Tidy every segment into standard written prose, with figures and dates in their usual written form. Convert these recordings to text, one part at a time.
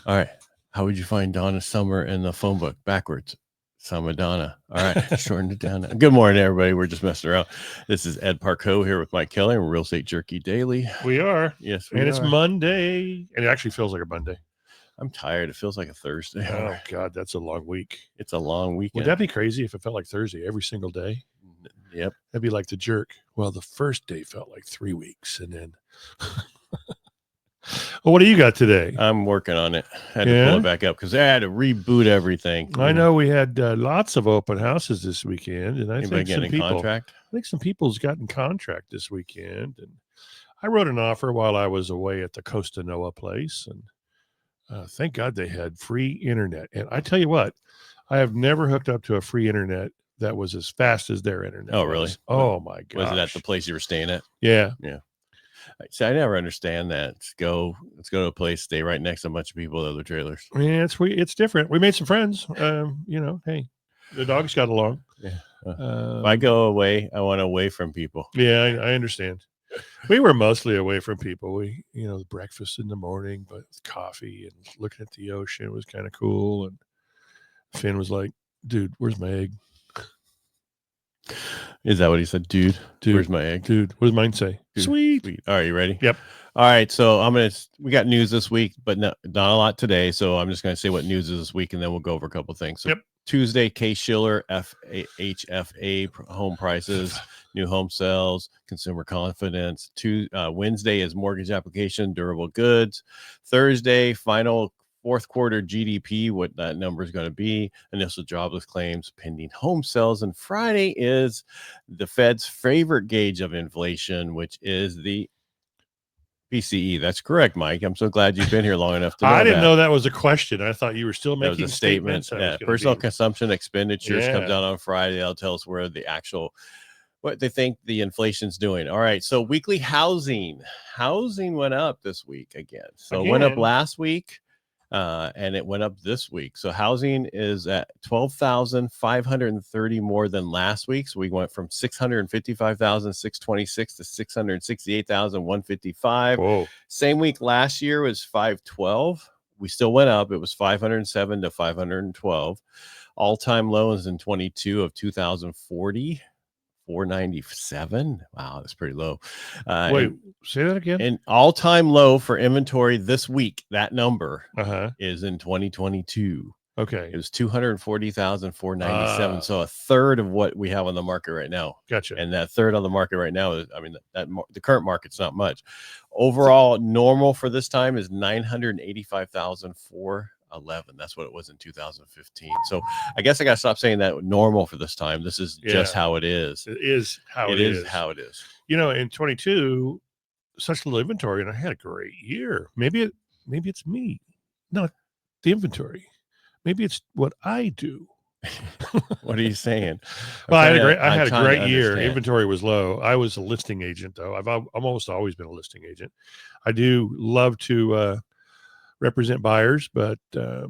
All right. How would you find Donna Summer in the phone book backwards? Summer Donna. All right. Shorten it down. Good morning, everybody. We're just messing around. This is Ed Parcaut here with Mike Kelly and Real Estate Jerky Daily. We are. Yes, we and are. It's Monday. And it actually feels like a Monday. I'm tired. It feels like a Thursday. Oh, God, that's a long week. It's a long weekend. Would that be crazy if it felt like Thursday every single day? Yep. That'd be like the jerk. Well, the first day felt like 3 weeks. And then... Well, what do you got today? I'm working on it. I had to pull it back up because I had to reboot everything. I know we had lots of open houses this weekend, and I think some people's gotten contract this weekend. And I wrote an offer while I was away at the Costa Noa place, and thank God they had free internet. And I tell you what, I have never hooked up to a free internet that was as fast as their internet. Oh, really? Oh my God! Was it at the place you were staying at? Yeah. See, I never understand that. Let's go to a place, stay right next to a bunch of people with other trailers. Yeah, it's different. We made some friends. Hey, the dogs got along. Yeah. If I go away, I want away from people. Yeah, I understand. We were mostly away from people. We, the breakfast in the morning, but coffee and looking at the ocean was kind of cool. And Finn was like, "Dude, where's my egg?" Is that what he said? Dude, where's my egg? Dude, what does mine say? Dude, Sweet. All right, you ready? Yep. All right, so we got news this week, but not a lot today. So I'm just going to say what news is this week, and then we'll go over a couple of things. So Tuesday, Case-Shiller, HFA home prices, new home sales, consumer confidence. Wednesday is mortgage application, durable goods. Thursday, final fourth quarter GDP, what that number is going to be, initial jobless claims, pending home sales. And Friday is the Fed's favorite gauge of inflation, which is the PCE. That's correct, Mike. I'm so glad you've been here long enough to know I didn't know that was a question. I thought you were still making that was a statement. Personal consumption expenditures comes out on Friday. They'll tell us where what they think the inflation's doing. All right. So weekly housing went up this week again. So it went up last week. And it went up this week. So housing is at 12,530 more than last week. So we went from 655,626 to 668,155. Whoa. Same week last year was 512. We still went up. It was 507 to 512. All-time lows in 22 of 2,040. 497. Wow, that's pretty low. Wait, say that again. An all-time low for inventory this week. That number is in 2022. Okay, it was 240,497. So a third of what we have on the market right now. Gotcha. And that third on the market right now is, the current market's not much. Overall, normal for this time is 985,411. That's what it was in 2015. So I guess I got to stop saying that normal for this time. This is just how it is. It is how it is. How it is. In 22, such little inventory, and I had a great year. Maybe it's me, not the inventory. Maybe it's what I do. What are you saying? Well, I had a great year. Inventory was low. I was a listing agent, though. I've almost always been a listing agent. I do love to represent buyers, but low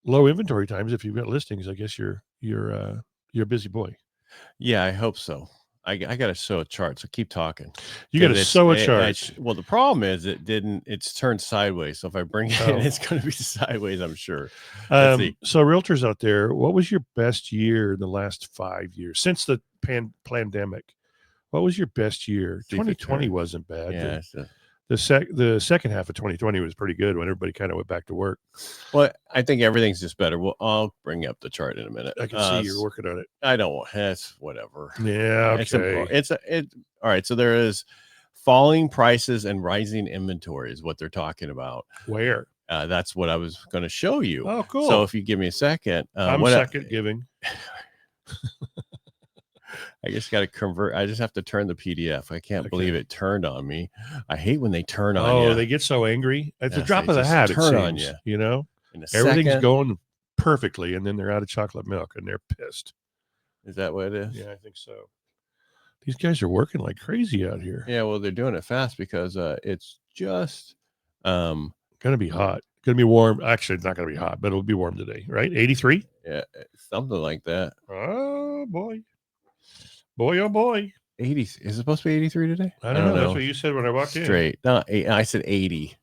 inventory times. If you've got listings, I guess you're a busy boy. Yeah, I hope so. I got to show a chart, so keep talking. You got to show a chart. Well, the problem is it's turned sideways. So if I bring it in, it's going to be sideways, I'm sure. So realtors out there, what was your best year in the last 5 years since the pandemic? What was your best year? 2020 wasn't bad. Yeah. The second half of 2020 was pretty good when everybody kind of went back to work. Well, I think everything's just better. Well, I'll bring up the chart in a minute. I can see you're working on it. I don't want that's whatever. Yeah, okay. All right. So there is falling prices and rising inventory is what they're talking about. Where? That's what I was going to show you. Oh, cool. So if you give me a second, I'm giving. I just got to convert. I just have to turn the PDF. I can't believe it turned on me. I hate when they turn on you. Oh, they get so angry. It's a drop of the hat. Turn it on seems, you. Everything's going perfectly, and then they're out of chocolate milk, and they're pissed. Is that what it is? Yeah, I think so. These guys are working like crazy out here. Yeah, well, they're doing it fast because it's just going to be hot. Going to be warm. Actually, it's not going to be hot, but it'll be warm today, right? 83? Yeah, something like that. Oh, boy. Boy, oh, boy. 80. Is it supposed to be 83 today? I don't know. That's what you said when I walked in. Straight. No, I said 80.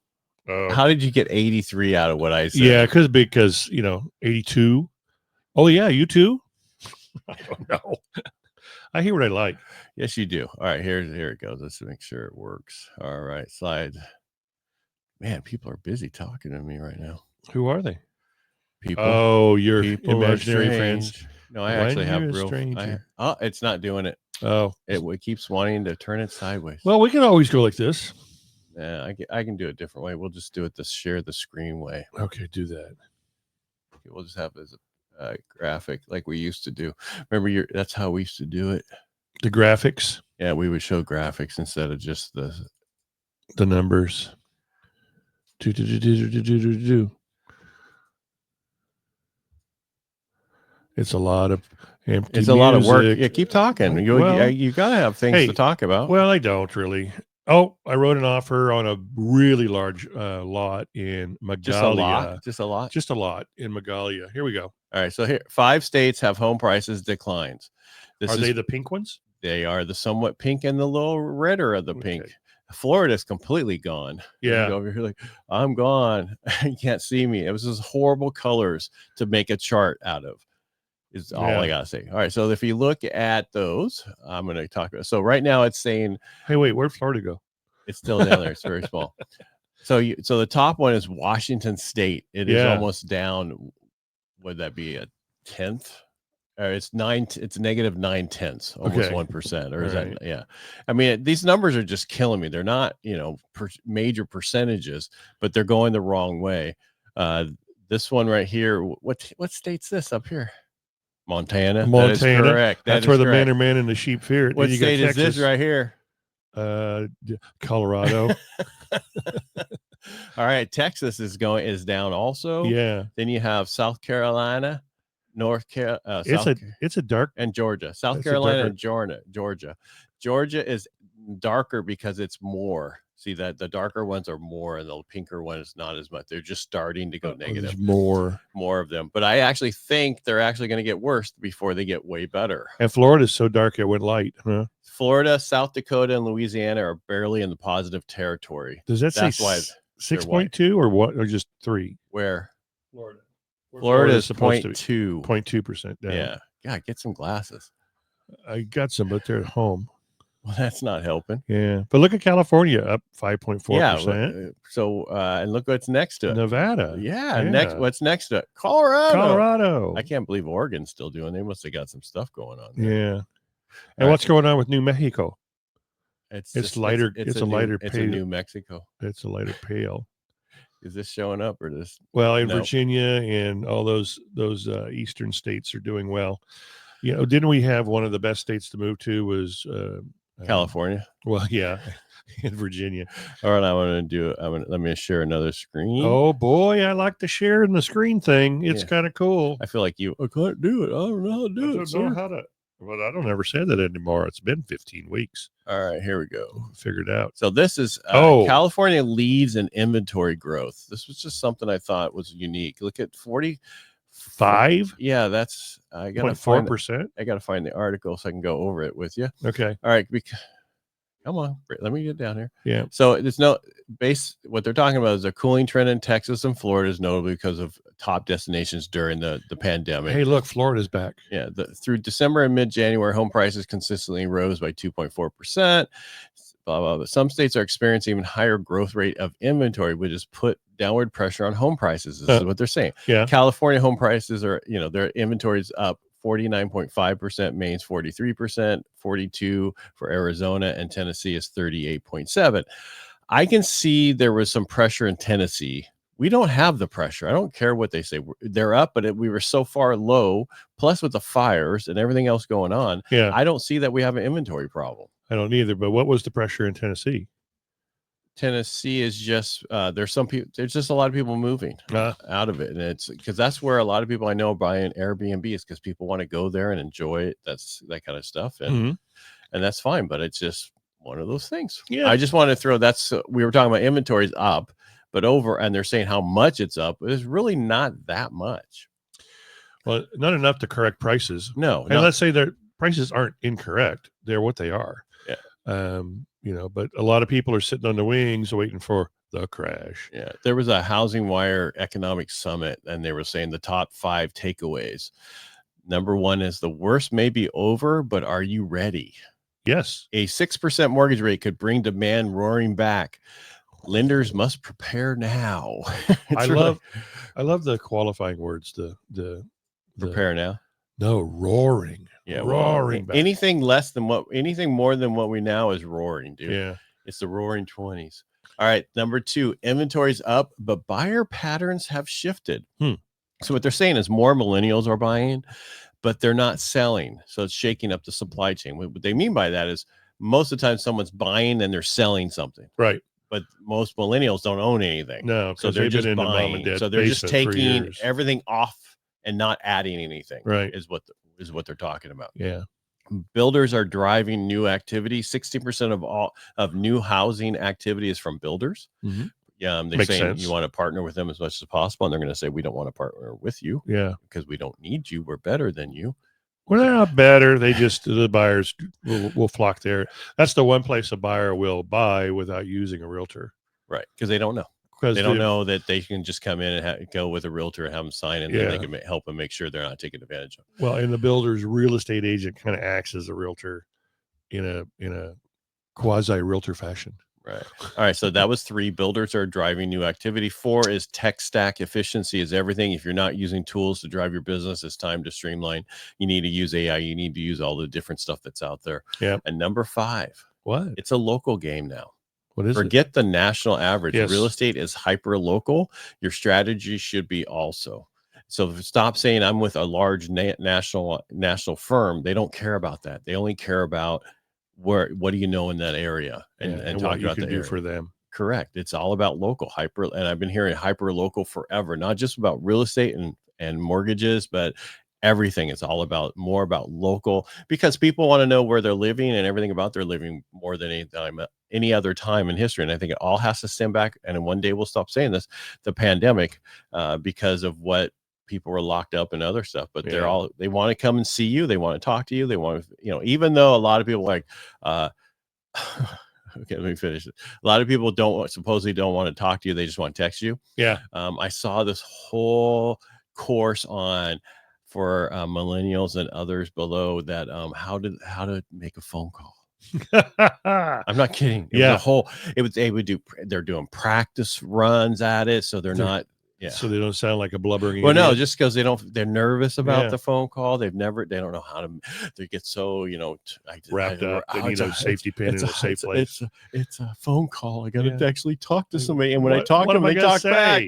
How did you get 83 out of what I said? Yeah, because 82. Oh yeah, you too. I don't know. I hear what I like. Yes, you do. All right, here it goes. Let's make sure it works. All right, slide. Man, people are busy talking to me right now. Who are they? People. Oh, your people imaginary friends. No, I actually have real. It's not doing it. Oh, it keeps wanting to turn it sideways. Well, we can always go like this. Yeah, I can do it a different way. We'll just do it the share the screen way. Okay, do that. Okay, we'll just have it as a graphic like we used to do. Remember, that's how we used to do it. The graphics. Yeah, we would show graphics instead of just the numbers. It's a lot of empty. It's a lot of work. Yeah, keep talking. You got to have things to talk about. Well, I don't really. Oh, I wrote an offer on a really large lot in Magalia. Just a lot? Just a lot in Magalia. Here we go. All right. So here, 5 states have home prices declines. Are they the pink ones? They are the somewhat pink and the little redder of the pink. Florida's completely gone. Yeah. You go over here like, I'm gone. You can't see me. It was just horrible colors to make a chart out of. Is all I gotta say. All right, so if you look at those, I'm going to talk about. So right now it's saying, hey, wait, where'd Florida go? It's still down there. It's very small. So the top one is Washington State. It is almost down. Would that be a 10th? It's negative 9/10, almost 1%. Or is that? Yeah. I mean, these numbers are just killing me. They're not, major percentages, but they're going the wrong way. This one right here. What state's this up here? Montana. That is correct. That's where the men are men and the sheep fear it. What state is this right here? Colorado. All right. Texas is down also. Yeah. Then you have South Carolina, North Carolina. It's a dark. And Georgia. South Carolina and Georgia. Georgia is darker because it's more. See that the darker ones are more and the pinker one is not as much. They're just starting to go negative. More of them. But I actually think they're actually going to get worse before they get way better. And Florida's so dark it went light, huh? Florida, South Dakota, and Louisiana are barely in the positive territory. Does that say 6.2 or what? Or just 3? Where? Florida is supposed 0.2% down. Yeah. God, get some glasses. I got some, but they're at home. Well, that's not helping. Yeah. But look at California, up 5.4%. Yeah. So, and look what's next to it. Nevada. Yeah. What's next to it? Colorado. I can't believe Oregon's still doing. They must have got some stuff going on there. Yeah. And what's going on with New Mexico? It's lighter. It's a lighter pale. It's a New Mexico. It's a lighter pale. Is this showing up or this? Well, in Virginia and all those eastern states are doing well. Didn't we have one of the best states to move to was California? Well, yeah, in Virginia. All right, I want to do. Let me share another screen. Oh boy, I like to share in the screen thing. It's kind of cool. I feel like I can't do it. I don't know how to do it. Well, I don't ever say that anymore. It's been 15 weeks. All right, here we go. Figured out. So this is California leads in inventory growth. This was just something I thought was unique. Look at 45. Yeah, that's I got 4%. I got to find the article so I can go over it with you. Okay. All right. Come on, let me get down here. Yeah. So there's what they're talking about is a cooling trend in Texas and Florida is notable because of top destinations during the pandemic. Hey, look, Florida's back. Yeah. Through December and mid-January, home prices consistently rose by 2.4%. Blah, blah, blah. Some states are experiencing even higher growth rate of inventory, which has put downward pressure on home prices. This is what they're saying. Yeah. California home prices are, their inventory is up 49.5%, Maine's 43%, 42% for Arizona, and Tennessee is 38.7%. I can see there was some pressure in Tennessee. We don't have the pressure. I don't care what they say. They're up, but we were so far low, plus with the fires and everything else going on. Yeah. I don't see that we have an inventory problem. I don't either. But what was the pressure in Tennessee? Tennessee is just there's just a lot of people moving out of it, and it's because that's where a lot of people I know buying Airbnb is because people want to go there and enjoy it. That's that kind of stuff, and that's fine. But it's just one of those things. Yeah, I just want to throw we were talking about inventories up, but and they're saying how much it's up. It's really not that much. Well, not enough to correct prices. No, and let's say their prices aren't incorrect; they're what they are. Yeah. But a lot of people are sitting on the wings waiting for the crash. Yeah. There was a Housing Wire economic summit, and they were saying the top 5 takeaways. Number 1 is the worst may be over, but are you ready? Yes. A 6% mortgage rate could bring demand roaring back. Lenders must prepare now. I love the qualifying words. The prepare now. No, roaring. Yeah, roaring. Well, anything more than what we now is roaring, dude. Yeah, it's the roaring 20s. All right, number 2, inventory's up, but buyer patterns have shifted. So what they're saying is more millennials are buying, but they're not selling. So it's shaking up the supply chain. What they mean by that is most of the time someone's buying and they're selling something. Right. But most millennials don't own anything. No, so they're just buying. So they're just taking everything off and not adding anything. Right. Is what they're talking about. Yeah. Builders are driving new activity. 60% of new housing activity is from builders. Mm-hmm. Yeah, they're saying you want to partner with them as much as possible, and they're going to say we don't want to partner with you. Yeah, because we don't need you. We're better than you. Well, they're not better. They just the buyers will flock there. That's the one place a buyer will buy without using a realtor, right? Because they don't know. Because they don't know that they can just come in and go with a realtor and have them sign, and then they can help them make sure they're not taken advantage of. Well, and the builder's real estate agent kind of acts as a realtor in a quasi realtor fashion. Right. All right. So that was 3. Builders are driving new activity. 4 is tech stack efficiency is everything. If you're not using tools to drive your business, it's time to streamline. You need to use AI. You need to use all the different stuff that's out there. Yeah. And number 5, what? It's a local game now. What is Forget the national average. Yes. Real estate is hyper local. Your strategy should be also. So stop saying I'm with a large national firm. They don't care about that. They only care about what do you know in that area and talk what you about can the do area. For them. Correct. It's all about local and I've been hearing hyper local forever, not just about real estate and mortgages, but everything. It's all more about local, because people want to know where they're living and everything about their living more than any other time in history. And I think it all has to stem back. And one day we'll stop saying this, the pandemic, because of what people were locked up and other stuff, but they want to come and see you. They want to talk to you. They want to, even though a lot of people okay, let me finish it. A lot of people supposedly don't want to talk to you. They just want to text you. Yeah. I saw this whole course for millennials and others below that, how to make a phone call. I'm not kidding. They're doing practice runs at it. So they're not. Yeah. So they don't sound like a blubbering. Well, no, just because they're nervous about the phone call. They don't know how to. They get so wrapped up. They need a safety pin in a safe place. It's a phone call. I got to actually talk to somebody, and when I talk to them, they talk back.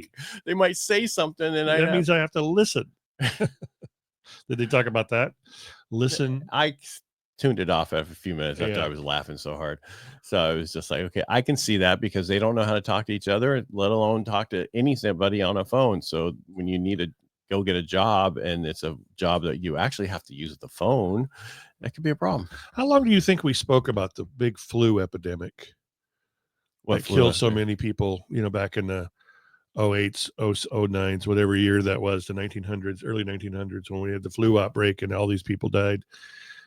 They might say something, and that means I have to listen. Did they talk about that? Listen. I tuned it off after a few minutes after I was laughing so hard. So I was just like, okay, I can see that, because they don't know how to talk to each other, let alone talk to anybody on a phone. So when you need to go get a job and it's a job that you actually have to use the phone, that could be a problem. How long do you think we spoke about the big flu epidemic? What killed so many people, back in the 08s, 09s, whatever year that was, the 1900s, early 1900s, when we had the flu outbreak and all these people died.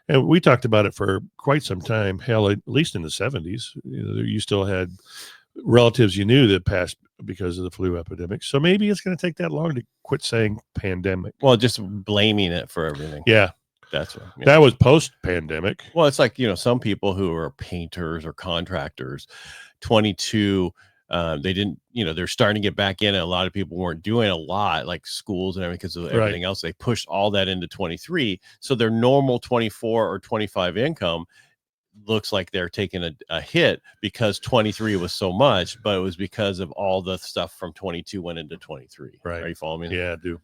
And we talked about it for quite some time. Hell, at least in the 70s, you still had relatives you knew that passed because of the flu epidemic. So maybe it's going to take that long to quit saying pandemic. Well, just blaming it for everything. Yeah. That's what. That was post-pandemic. Well, it's like, some people who are painters or contractors, 22, they didn't, they're starting to get back in, and a lot of people weren't doing a lot, like schools and everything, because of everything else. They pushed all that into 23. So their normal 24 or 25 income looks like they're taking a hit because 23 was so much, but it was because of all the stuff from 22 went into 23. Right. Are you following me? Yeah, I do.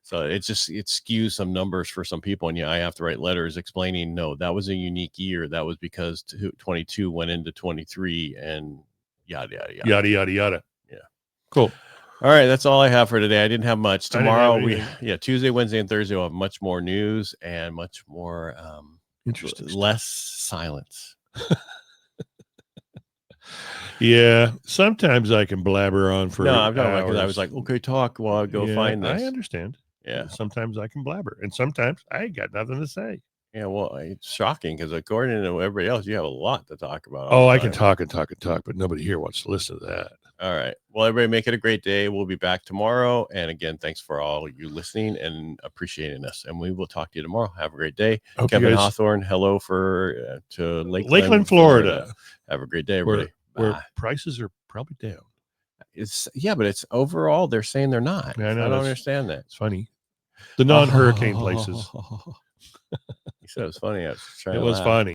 So it skews some numbers for some people. And I have to write letters explaining, no, that was a unique year. That was because 22 went into 23 and yada, yada, yada. Yada, yada, yada. Yeah. Cool. All right. That's all I have for today. I didn't have much. Tomorrow, Tuesday, Wednesday, and Thursday, we'll have much more news and much more interesting, less silence. Yeah. Sometimes I can blabber on for I'm talking about, because I was like, okay, talk while I go find this. I understand. Yeah. Sometimes I can blabber, and sometimes I ain't got nothing to say. Yeah, well, it's shocking, because according to everybody else, you have a lot to talk about. Oh, I can talk and talk and talk, but nobody here wants to listen to that. All right. Well, everybody make it a great day. We'll be back tomorrow. And again, thanks for all you listening and appreciating us. And we will talk to you tomorrow. Have a great day. Kevin Hawthorne, hello to Lakeland, Florida. Have a great day, everybody. Where prices are probably down. But it's overall, they're saying they're not. Yeah, I know, I don't understand that. It's funny. The non-hurricane places. You said it was funny. I was trying it to was laugh. funny.